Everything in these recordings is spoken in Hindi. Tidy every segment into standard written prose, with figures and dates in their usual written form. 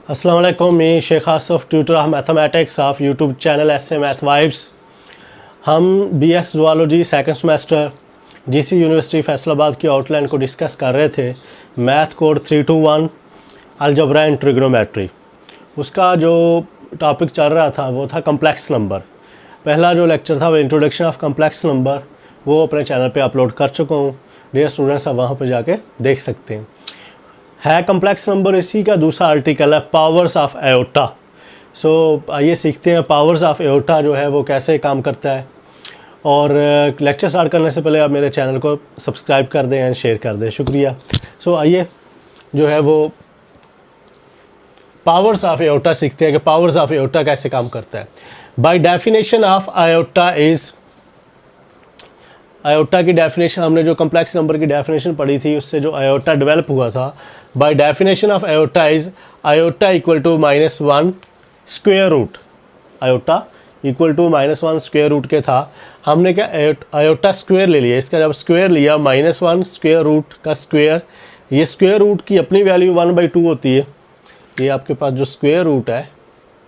अस्सलाम वालेकुम, मैं Sheikh Asaf tutor of mathematics of YouTube channel ace math vibes. हम BS zoology second semester GC university Faisalabad की आउटलाइन को डिस्कस कर रहे थे। Math code 321 algebra and trigonometry, उसका जो टॉपिक चल रहा था वो था कम्प्लेक्स नंबर। पहला जो लेक्चर था वो इंट्रोडक्शन ऑफ कम्प्लेक्स नंबर, वो अपने चैनल पे अपलोड कर चुका हूँ। डियर स्टूडेंट्स, आप वहाँ पे जाके देख सकते हैं। है कम्प्लेक्स नंबर, इसी का दूसरा आर्टिकल है पावर्स ऑफ एयोटा। सो आइए सीखते हैं पावर्स ऑफ एयोटा जो है वो कैसे काम करता है। और लेक्चर स्टार्ट करने से पहले आप मेरे चैनल को सब्सक्राइब कर दें एंड शेयर कर दें, शुक्रिया। सो आइए जो है वो पावर्स ऑफ एयोटा सीखते हैं कि पावर्स ऑफ एयोटा कैसे काम करता है। Bye definition of iota is, iota की डेफिनेशन हमने जो कम्प्लेक्स नंबर की डेफिनेशन पढ़ी थी उससे जो आयोटा डेवलप हुआ था। By definition of iota is iota equal to -1 square root. Iota equal to -1 square root के था, हमने क्या आयोटा स्क्वायर ले लिया। इसका जब स्क्वायर लिया -1 स्क्वायर रूट का स्क्वायर, ये स्क्वायर रूट की अपनी वैल्यू 1/2 होती है। ये आपके पास जो स्क्वायर रूट है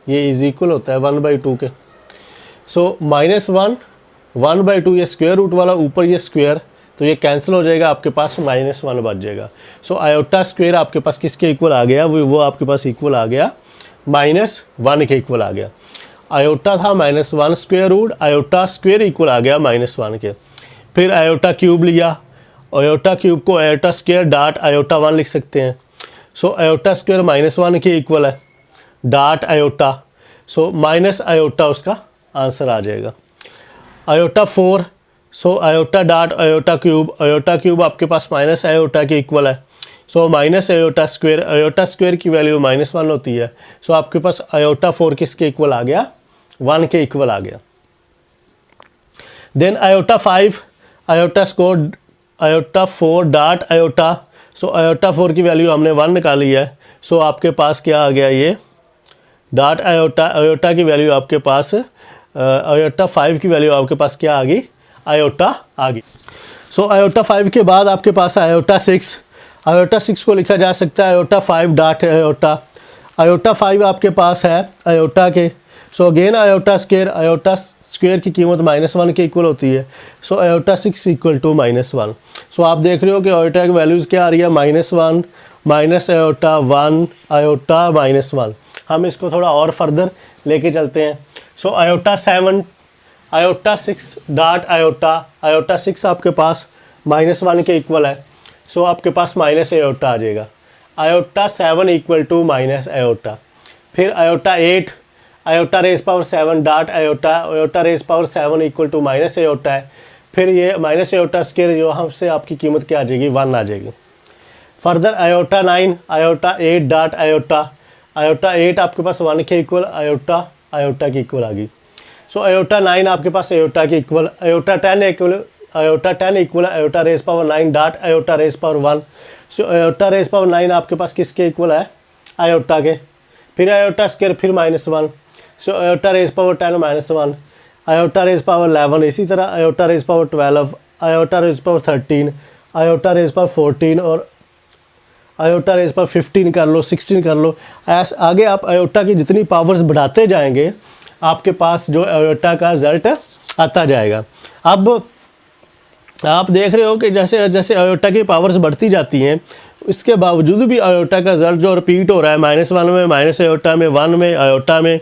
ये इज इक्वल होता है 1/2 के। सो -1 ये स्क्वायर रूट वाला, ऊपर ये स्क्वायर, तो ये कैंसिल हो जाएगा, आपके पास -1 बच जाएगा। सो आयोटा स्क्वायर आपके पास किसके इक्वल आ गया, वो आपके पास इक्वल आ गया -1 के इक्वल आ गया। आयोटा था -1 square root, iota square equal आ गया -1 के। फिर आयोटा क्यूब लिया, आयोटा क्यूब को आयोटा स्क्वायर डॉट आयोटा 1 लिख सकते हैं। सो आयोटा स्क्वायर -1 के इक्वल है dot iota, so minus iota उसका आंसर आ जाएगा। Iota 4, so iota dot iota cube आपके पास माइनस आयोटा के इक्वल है। सो माइनस आयोटा स्क्वायर की वैल्यू -1 होती है। सो आपके पास आयोटा 4 किसके इक्वल आ गया, 1 के इक्वल आ गया। Then iota 5, iota 4 dot iota, so iota 4 की वैल्यू हमने 1 निकाली है। सो आपके पास क्या आ गया, ये डॉट आयोटा की वैल्यू आपके पास आयोटा 5 की वैल्यू आपके पास क्या आ गई, आयोटा आ गई। सो आयोटा 5 के बाद आपके पास आयोटा 6, आयोटा 6 को लिखा जा सकता है आयोटा 5 डॉट आयोटा। आयोटा 5 आपके पास है आयोटा के। सो अगेन आयोटा स्क्वायर की कीमत -1 के इक्वल होती है। So iota 6 equal to -1। So आप देख रहे हो कि आयोटा की वैल्यूज़ क्या आ रही है, -1 माइनस आयोटा 1 आयोटा -1। हम इसको थोड़ा और फर्दर लेके चलते हैं। So iota 7 iota 6 dot iota 6 आपके पास -1 के इक्वल है। सो आपके पास माइनस आयोटा आ जाएगा। Iota 7 equal to minus iota. फिर iota 8 iota raise power 7 dot iota raise power 7 equal to minus iota है। फिर ये माइनस आयोटा स्क्वायर जो हमसे आपकी कीमत क्या आ जाएगी, 1 आ जाएगी। Further iota 9 iota 8 dot iota 8 आपके पास 1 के इक्वल आयोटा की इक्वल आ गई। सो आयोटा 9 आपके पास आयोटा की equal, iota 10 equal iota raise power 9 dot iota raise power 1। So iota raise power 9 आपके पास किसके इक्वल है, आयोटा के। फिर आयोटा स्क्वायर फिर -1। So iota raise power 10 -1, iota raise power 11, इसी तरह iota raise power 12, iota raise power 13, iota raise power 14 और आयोटा रेज पावर 15 कर लो, 16 कर लो। ऐसे आगे आप आयोटा की जितनी पावर्स बढ़ाते जाएंगे आपके पास जो आयोटा का रिजल्ट आता जाएगा। अब आप देख रहे हो कि जैसे जैसे आयोटा की पावर्स बढ़ती जाती हैं, इसके बावजूद भी आयोटा का रिजल्ट जो रिपीट हो रहा है -1 में, माइनस आयोटा में, 1 में, आयोटा में,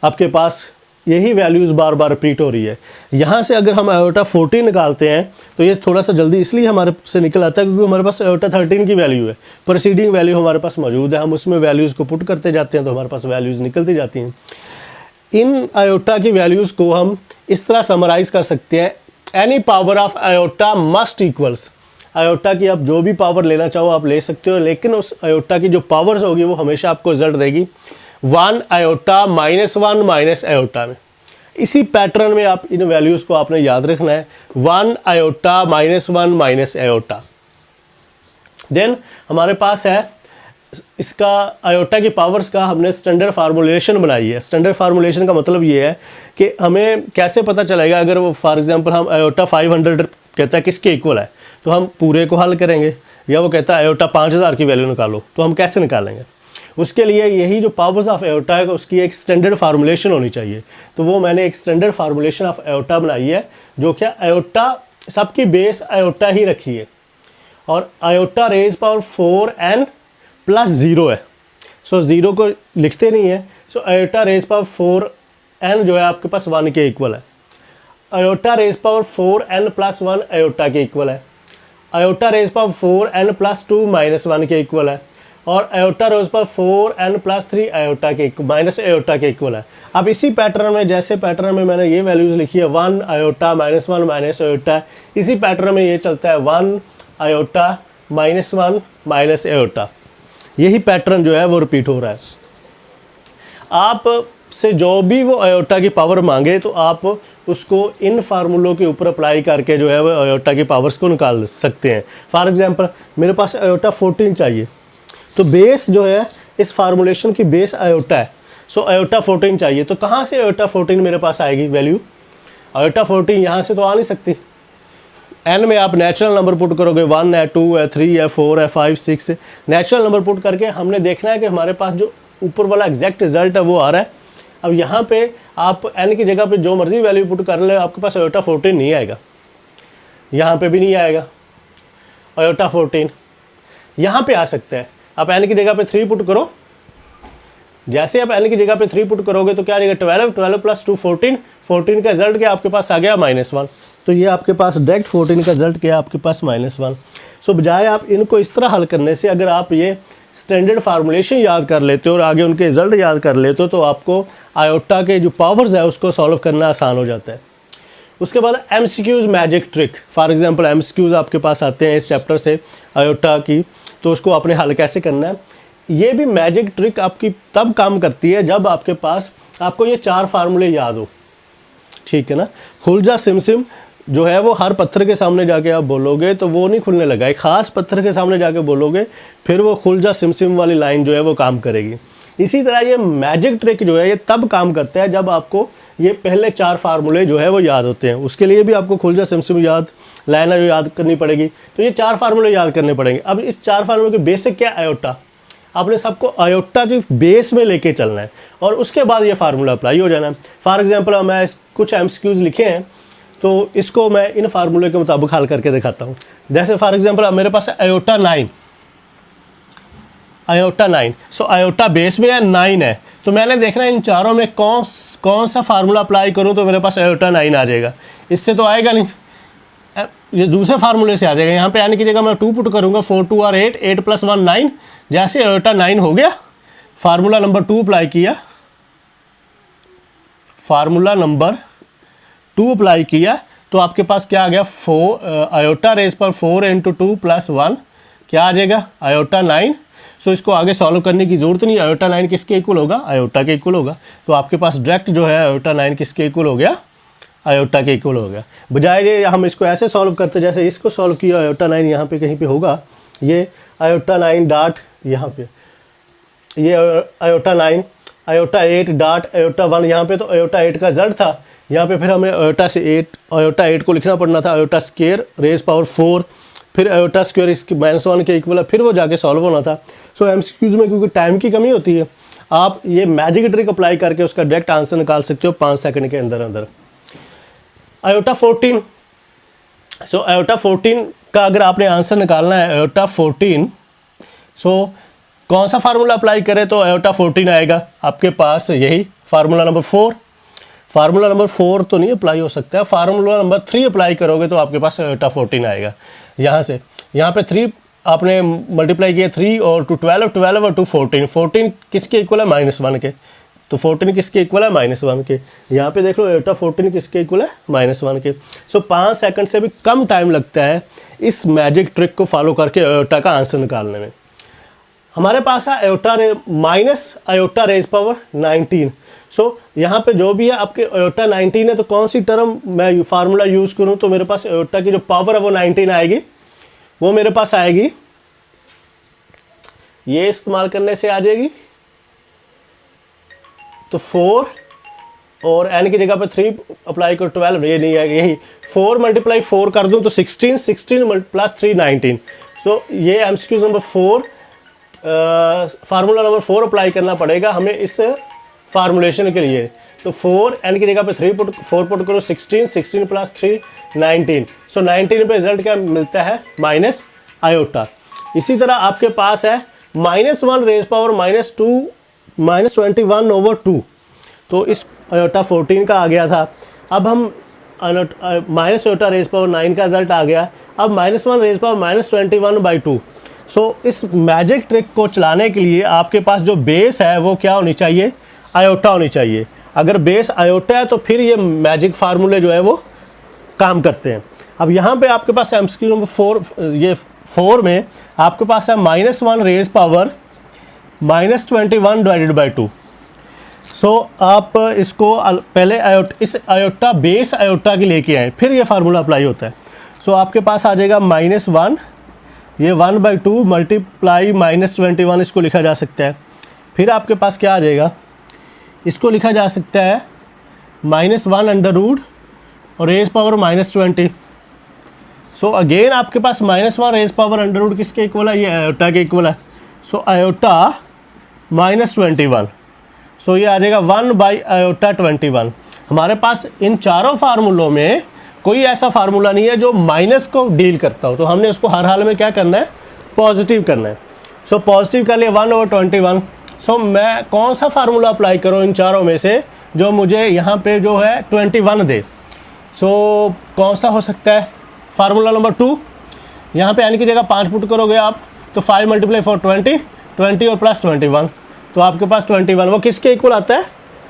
आपके पास यही वैल्यूज़ बार बार रिपीट हो रही है। यहाँ से अगर हम आयोटा 14 निकालते हैं तो ये थोड़ा सा जल्दी इसलिए हमारे से निकल आता है क्योंकि हमारे पास आयोटा 13 की वैल्यू है, प्रोसीडिंग वैल्यू हमारे पास मौजूद है। हम उसमें वैल्यूज़ को पुट करते जाते हैं तो हमारे पास वैल्यूज़ निकलती जाती हैं। इन आयोटा की वैल्यूज़ को हम इस तरह समराइज कर सकते हैं, any power of iota must equals. Iota की आप जो भी पावर लेना चाहो आप ले सकते हो, लेकिन उस आयोटा की जो पावर्स होगी वो हमेशा आपको रिजल्ट देगी 1 आयोटा -1 माइनस आयोटा में। इसी पैटर्न में आप इन वैल्यूज़ को आपने याद रखना है, 1 आयोटा -1 माइनस आयोटा। देन हमारे पास है इसका आयोटा की पावर्स का हमने स्टैंडर्ड फार्मूलेशन बनाई है। स्टैंडर्ड फार्मूलेशन का मतलब ये है कि हमें कैसे पता चलेगा, अगर वो फॉर एग्जांपल हम आयोटा 500 कहता है किसके इक्वल है तो हम पूरे को हल करेंगे, या वो कहता है आयोटा 5000 की वैल्यू निकालो तो हम कैसे निकालेंगे। उसके लिए यही जो पावर्स ऑफ आयोटा है उसकी एक स्टैंडर्ड फार्मूलेशन होनी चाहिए। तो वो मैंने एक स्टैंडर्ड फार्मूलेशन ऑफ आयोटा बनाई है, जो क्या आयोटा सबकी बेस आयोटा ही रखी है और iota raise power 4n plus 0 है। सो 0 को लिखते नहीं है। So iota raise power 4n जो है आपके पास 1 के इक्वल है। Iota raise power 4n plus 1 iota के इक्वल है। Iota raise power 4n plus 2 minus 1 के इक्वल है। और iota raise power 4n plus 3 iota के माइनस आयोटा के इक्वल है। अब इसी पैटर्न में, जैसे पैटर्न में मैंने ये वैल्यूज़ लिखी है 1 आयोटा माइनस 1 माइनस आयोटा, इसी पैटर्न में ये चलता है 1 आयोटा माइनस 1 माइनस आयोटा। यही पैटर्न जो है वो रिपीट हो रहा है। आप से जो भी वो आयोटा की पावर मांगे तो आप उसको इन फार्मूलों के ऊपर अप्लाई करके जो है वो आयोटा की पावर्स को निकाल सकते हैं। फॉर एग्जांपल मेरे पास आयोटा 14 चाहिए, तो बेस जो है इस फार्मूलेशन की बेस आयोटा है। सो आयोटा 14 चाहिए, तो कहाँ से आयोटा 14 मेरे पास आएगी वैल्यू? आयोटा 14 यहाँ से तो आ नहीं सकती। एन में आप नेचुरल नंबर पुट करोगे, 1 है, 2 है, 3 है, 4 है, 5, 6 है। नेचुरल नंबर पुट करके हमने देखना है कि हमारे पास जो ऊपर वाला एग्जैक्ट रिजल्ट है वो आ रहा है। अब यहाँ पे आप n की जगह पे जो मर्जी वैल्यू पुट कर ले, आपके पास आयोटा 14 नहीं आएगा, यहाँ पे भी नहीं आएगा। आयोटा 14 यहाँ पे आ सकता है। आप n की जगह पे 3 पुट करो, जैसे आप n की जगह पे 3 पुट करोगे तो क्या आ जाएगा? 12, 12 प्लस 2 14, 14 का रिजल्ट क्या आपके पास आ गया? -1। तो ये आपके पास डायरेक्ट 14 का रिजल्ट क्या आपके पास? -1। सो बजाय आप इनको इस तरह हल करने से अगर आप ये स्टैंडर्ड फार्मूलेशन याद कर लेते हो और आगे उनके रिजल्ट याद कर लेते हो तो आपको आयोटा के जो पावर्स है उसको सॉल्व करना आसान हो जाता है। उसके बाद MCQs magic trick. For example MCQs आपके पास आते हैं इस चैप्टर से आयोटा की, तो उसको आपने हल कैसे करना है। ये भी मैजिक ट्रिक आपकी तब काम करती है जब आपके पास आपको ये 4 फार्मूले याद हो, ठीक है ना। खुलजा सिमसिम जो है वो हर पत्थर के सामने जाके आप बोलोगे तो वो नहीं खुलने लगा, एक ख़ास पत्थर के सामने जाके बोलोगे फिर वो खुलजा सिमसिम वाली लाइन जो है वो काम करेगी। इसी तरह ये मैजिक ट्रिक जो है ये तब काम करता है जब आपको ये पहले 4 फार्मूले जो है वो याद होते हैं। उसके लिए भी आपको खुलजा सिमसिम याद, लाइन जो याद करनी पड़ेगी, तो ये 4 फार्मूले याद करने पड़ेंगे। अब इस 4 फार्मूले के बेसिक क्या? आयोटा। आपने सबको आयोटा की बेस में लेके चलना है और उसके बाद ये फार्मूला अप्लाई हो जाना है। फॉर एग्जाम्पल मैं कुछ MCQs लिखे हैं तो इसको मैं इन फार्मूले के मुताबिक हल करके दिखाता हूँ। जैसे फॉर एग्जांपल मेरे पास है iota 9, iota 9। So iota base में है, 9 है, तो मैंने देखना है इन चारों में कौन सा फार्मूला अप्लाई करूँ तो मेरे पास आयोटा 9 आ जाएगा। इससे तो आएगा नहीं, ये दूसरे फार्मूले से आ जाएगा। यहाँ पे आने की जगह मैं 2 पुट करूँगा, 4 2 और 8, 8 + 1 9। जैसे आयोटा 9 हो गया, फार्मूला नंबर 2 अप्लाई किया, फार्मूला नंबर 2 अप्लाई किया तो आपके पास क्या आ गया? 4 आयोटा रेज पर 4 × 2 + 1 क्या आ जाएगा? आयोटा 9। सो इसको आगे सॉल्व करने की ज़रूरत नहीं। आयोटा 9 किसके इक्वल होगा? आयोटा के इक्वल होगा। तो आपके पास डायरेक्ट जो है आयोटा 9 किसके इक्वल हो गया? आयोटा के इक्वल हो गया। बजाय ये हम इसको ऐसे सॉल्व करते जैसे इसको सॉल्व किया, आयोटा 9 यहाँ पे कहीं पे होगा, ये आयोटा 9 डॉट यहाँ पे, ये आयोटा 9, आयोटा 8 डॉट आयोटा 1 यहाँ पे, तो आयोटा 8 का रिजल्ट था यहाँ पे। फिर हमें आयोटा से 8, आयोटा 8 को लिखना पड़ना था, आयोटा स्क्वायर रेज पावर 4, फिर आयोटा स्क्वायर इसके -1 के इक्वल है, फिर वो जाके सॉल्व होना था। सो MCQs में क्योंकि टाइम की कमी होती है, आप ये मैजिक ट्रिक अप्लाई करके उसका डायरेक्ट आंसर निकाल सकते हो 5 सेकंड के अंदर अंदर। आयोटा 14, सो आयोटा 14 का अगर आपने आंसर निकालना है आयोटा 14, सो कौन सा फार्मूला अप्लाई करें तो आयोटा 14 आएगा आपके पास? यही फार्मूला नंबर 4। फार्मूला नंबर 4 तो नहीं अप्लाई हो सकता है, फार्मूला नंबर 3 अप्लाई करोगे तो आपके पास आयोटा 14 आएगा। यहाँ से यहाँ पे 3 आपने मल्टीप्लाई किया, 3 और 2 12, 12 और 2 14, 14 किसके इक्वल है? -1 के। तो 14 किसके इक्वल है? -1 के। यहाँ पे देख लो आयोटा 14 किसके इक्वल है? -1 के। सो 5 सेकंड से भी कम टाइम लगता है इस मैजिक ट्रिक को फॉलो करके आयोटा का आंसर निकालने में। हमारे पास है iota minus iota raise power 19। So यहाँ पे जो भी है आपके आयोटा 19 है, तो कौन सी टर्म मैं फार्मूला यूज़ करूँ तो मेरे पास आयोटा की जो पावर है वो 19 आएगी, वो मेरे पास आएगी, ये इस्तेमाल करने से आ जाएगी। तो 4 और n की जगह पे 3 अप्लाई करो, 12, ये नहीं आएगी, यही 4 × 4 कर दूँ तो 16, 16 + 3 19। सो ये MCQ number 4 formula number 4 apply करना पड़ेगा हमें इस फार्मूलेशन के लिए। तो 4 n की जगह पे 4 पुट करो, 16 16 प्लस 3 19। सो 19 पे रिजल्ट क्या मिलता है, माइनस आयोटा। इसी तरह आपके पास है -1 रेज पावर -2 -21/2। तो इस आयोटा 14 का आ गया था। अब हम माइनस आयोटा रेज पावर 9 का रिजल्ट आ गया। अब -1 रेज पावर -21/2। सो इस मैजिक ट्रिक को चलाने के लिए आपके पास जो बेस है वो क्या होनी चाहिए, आयोटा होनी चाहिए। अगर बेस आयोटा है तो फिर ये मैजिक फार्मूले जो है वो काम करते हैं। अब यहाँ पे आपके पास MCQ नंबर 4, ये 4 में आपके पास है -1 रेज पावर -21/2। सो आप इसको पहले इस आयोटा बेस आयोटा की लेके आए, फिर ये फार्मूला अप्लाई होता है। सो आपके पास आ जाएगा -1, ये 1/2 मल्टीप्लाई -21, इसको लिखा जा सकता है। फिर आपके पास क्या आ जाएगा, इसको लिखा जा सकता है -1 अंडर रूट और रेज पावर -20। सो अगेन आपके पास -1 रेज पावर अंडर रूट किसके इक्वल है, ये आयोटा के इक्वल है। So iota -21। सो ये आ जाएगा 1/21। हमारे पास इन चारों फार्मूलों में कोई ऐसा फार्मूला नहीं है जो माइनस को डील करता हो, तो हमने उसको हर हाल में क्या करना है, पॉजिटिव करना है। सो पॉजिटिव कर लिया 1/21। सो मैं कौन सा फार्मूला अप्लाई करूँ इन चारों में से जो मुझे यहाँ पे जो है 21 दे। सो कौन सा हो सकता है, फार्मूला नंबर 2। यहाँ पे n की जगह 5 पुट करोगे आप, तो 5 × 4 20 और प्लस 21, तो आपके पास 21 वो किसके इक्वल आता है,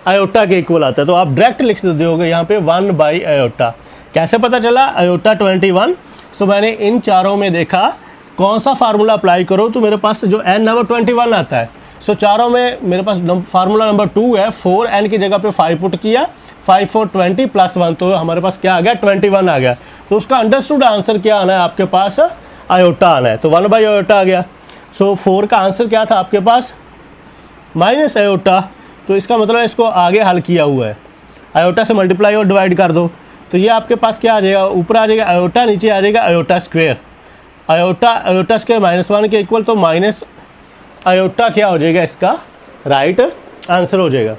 आयोटा के इक्वल आता है। तो आप डायरेक्ट लिख दोगे यहाँ पे 1/आयोटा। कैसे पता चला, आयोटा 21। सो मैंने इन चारों में देखा कौन सा फार्मूला अप्लाई करो तो मेरे पास जो n है वो 21 आता है। सो चारों में मेरे पास फार्मूला नंबर 2 है, 4n की जगह पे 5 पुट किया, 5 4 20 प्लस 1, तो हमारे पास क्या आ गया, 21 आ गया। तो उसका अंडरस्टूड आंसर क्या आना है, आपके पास आयोटा आना है, तो 1/आयोटा आ गया। सो 4 का आंसर क्या था आपके पास, माइनस आयोटा। तो इसका मतलब इसको आगे हल किया हुआ है, आयोटा से मल्टीप्लाई और डिवाइड कर दो, तो ये आपके पास क्या आ जाएगा, ऊपर आ जाएगा आयोटा, नीचे आ जाएगा आयोटा स्क्वायर। आयोटा स्क्वायर -1 के इक्वल, तो माइनस आयोटा क्या हो जाएगा, इसका राइट आंसर हो जाएगा।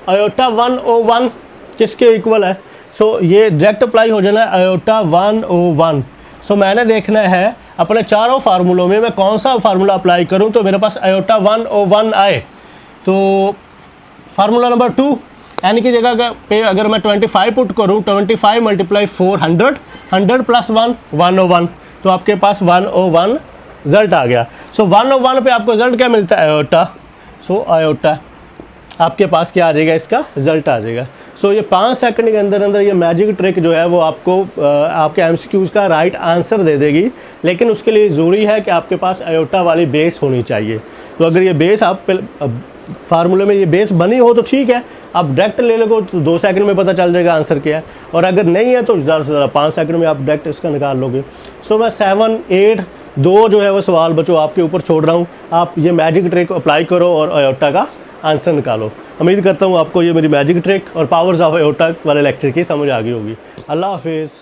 आयोटा 1/1 किसके इक्वल है, सो ये डायरेक्ट अप्लाई हो जाना है, आयोटा 1/1। सो मैंने देखना है अपने चारों फार्मूलों में मैं कौन सा फार्मूला अप्लाई करूं तो मेरे पास आयोटा 1/1 आए। तो फार्मूला नंबर 2, n की जगह पे अगर मैं 25 पुट करूं, 25 × 4 100, 100 प्लस 1 1/1, तो आपके पास 1/1 रिजल्ट आ गया। सो 1/1 पे आपको रिजल्ट क्या मिलता है, आयोटा। सो आयोटा आपके पास क्या आ जाएगा, इसका रिजल्ट आ जाएगा। सो ये 5 सेकंड के अंदर अंदर ये मैजिक ट्रिक जो है वो आपको आपके MCQs का राइट आंसर दे देगी, लेकिन उसके लिए ज़रूरी है कि आपके पास आयोटा वाली बेस होनी चाहिए। तो अगर ये बेस आप फार्मूले में ये बेस बनी हो तो ठीक है, आप डायरेक्ट ले लोगे तो 2 सेकंड में पता चल जाएगा आंसर क्या है, और अगर नहीं है तो ज़्यादा से ज़्यादा 5 सेकंड में आप डायरेक्ट इसका निकाल लोगे। सो मैं 7 8 2 जो है वो सवाल बच्चों आपके ऊपर छोड़ रहा हूँ, आप ये मैजिक ट्रिक अप्लाई करो और आयोटा का आंसर निकालो। उम्मीद करता हूँ आपको ये मेरी मैजिक ट्रिक और पावर्स ऑफ आयोटा वाले लेक्चर की समझ आ गई होगी। अल्लाह हाफिज़।